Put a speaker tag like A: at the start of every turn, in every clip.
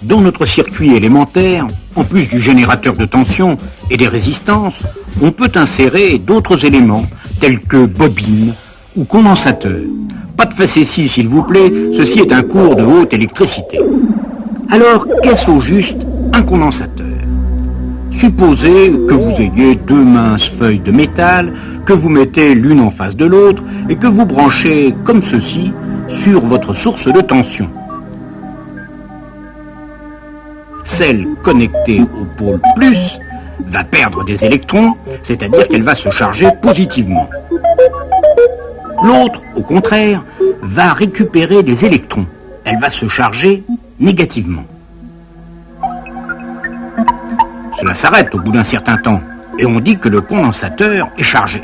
A: Dans notre circuit élémentaire, en plus du générateur de tension et des résistances, on peut insérer d'autres éléments, tels que bobines ou condensateurs. Pas de facéties, s'il vous plaît, ceci est un cours de haute électricité. Alors, qu'est-ce au juste un condensateur? Supposez que vous ayez deux minces feuilles de métal, que vous mettez l'une en face de l'autre et que vous branchez comme ceci sur votre source de tension. Celle connectée au pôle plus va perdre des électrons, c'est-à-dire qu'elle va se charger positivement. L'autre, au contraire, va récupérer des électrons. Elle va se charger négativement. Cela s'arrête au bout d'un certain temps, et on dit que le condensateur est chargé.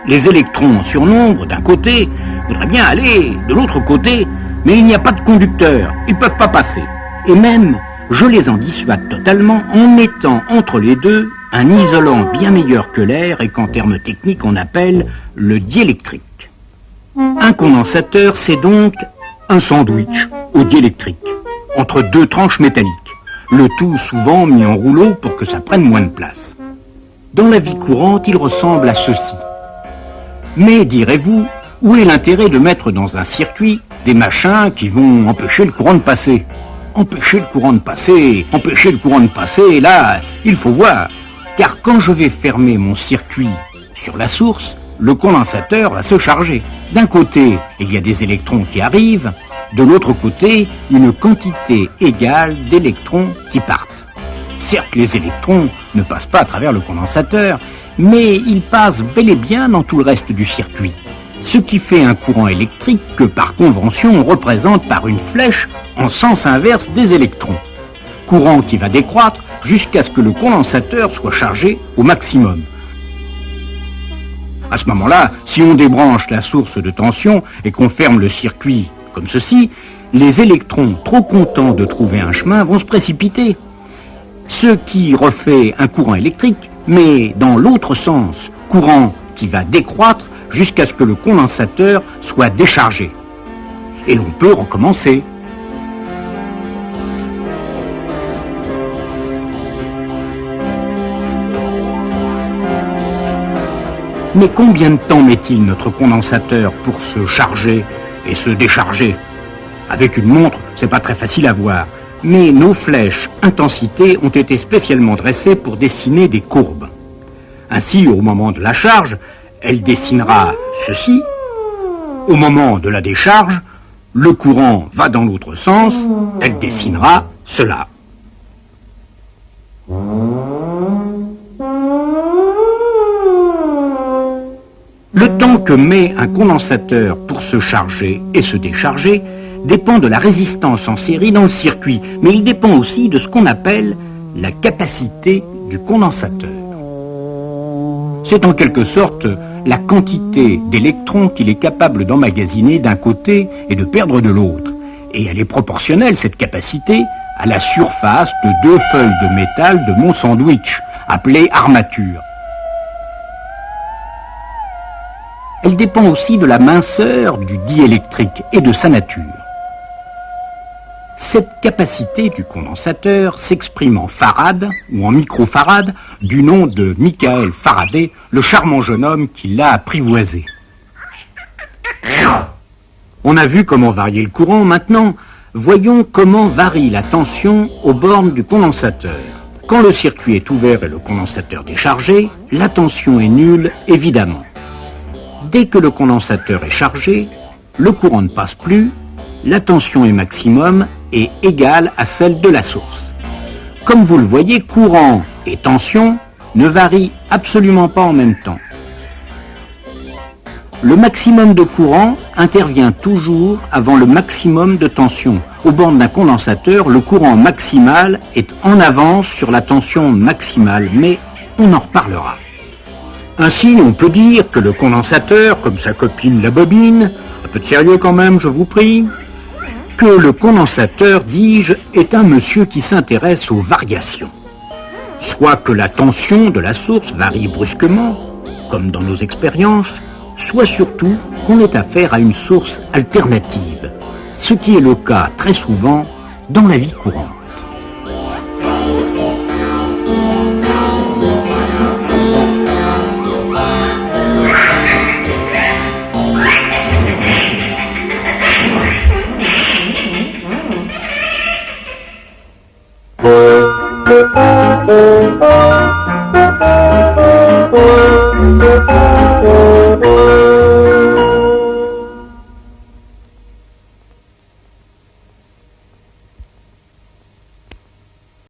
A: Les électrons en surnombre d'un côté voudraient bien aller de l'autre côté, mais il n'y a pas de conducteur, ils ne peuvent pas passer. Et même, je les en dissuade totalement en mettant entre les deux un isolant bien meilleur que l'air et qu'en termes techniques on appelle le diélectrique. Un condensateur, c'est donc un sandwich au diélectrique, entre deux tranches métalliques, le tout souvent mis en rouleau pour que ça prenne moins de place. Dans la vie courante, il ressemble à ceci. Mais, direz-vous, où est l'intérêt de mettre dans un circuit des machins qui vont empêcher le courant de passer? Empêcher le courant de passer, là, il faut voir. Car quand je vais fermer mon circuit sur la source, le condensateur va se charger. D'un côté, il y a des électrons qui arrivent, de l'autre côté, une quantité égale d'électrons qui partent. Certes, les électrons ne passent pas à travers le condensateur, mais ils passent bel et bien dans tout le reste du circuit. Ce qui fait un courant électrique que par convention on représente par une flèche en sens inverse des électrons. Courant qui va décroître jusqu'à ce que le condensateur soit chargé au maximum. À ce moment-là, si on débranche la source de tension et qu'on ferme le circuit comme ceci, les électrons trop contents de trouver un chemin vont se précipiter. Ce qui refait un courant électrique, mais dans l'autre sens, courant qui va décroître jusqu'à ce que le condensateur soit déchargé. Et l'on peut recommencer. Mais combien de temps met-il notre condensateur pour se charger et se décharger? Avec une montre, c'est pas très facile à voir. Mais nos flèches intensité ont été spécialement dressées pour dessiner des courbes. Ainsi, au moment de la charge, elle dessinera ceci. Au moment de la décharge, le courant va dans l'autre sens, elle dessinera cela. Le temps que met un condensateur pour se charger et se décharger dépend de la résistance en série dans le circuit, mais il dépend aussi de ce qu'on appelle la capacité du condensateur. C'est en quelque sorte la quantité d'électrons qu'il est capable d'emmagasiner d'un côté et de perdre de l'autre. Et elle est proportionnelle, cette capacité, à la surface de deux feuilles de métal de mon sandwich, appelée armature. Elle dépend aussi de la minceur du diélectrique et de sa nature. Cette capacité du condensateur s'exprime en farad ou en microfarad du nom de Michael Faraday, le charmant jeune homme qui l'a apprivoisé. On a vu comment varier le courant, maintenant voyons comment varie la tension aux bornes du condensateur. Quand le circuit est ouvert et le condensateur déchargé, la tension est nulle évidemment. Dès que le condensateur est chargé, le courant ne passe plus, la tension est maximum et égale à celle de la source. Comme vous le voyez, courant et tension ne varient absolument pas en même temps. Le maximum de courant intervient toujours avant le maximum de tension. Aux bornes d'un condensateur, le courant maximal est en avance sur la tension maximale, mais on en reparlera. Ainsi, on peut dire que le condensateur, comme sa copine la bobine, un peu de sérieux quand même, je vous prie, que le condensateur, dis-je, est un monsieur qui s'intéresse aux variations. Soit que la tension de la source varie brusquement, comme dans nos expériences, soit surtout qu'on ait affaire à une source alternative, ce qui est le cas très souvent dans la vie courante.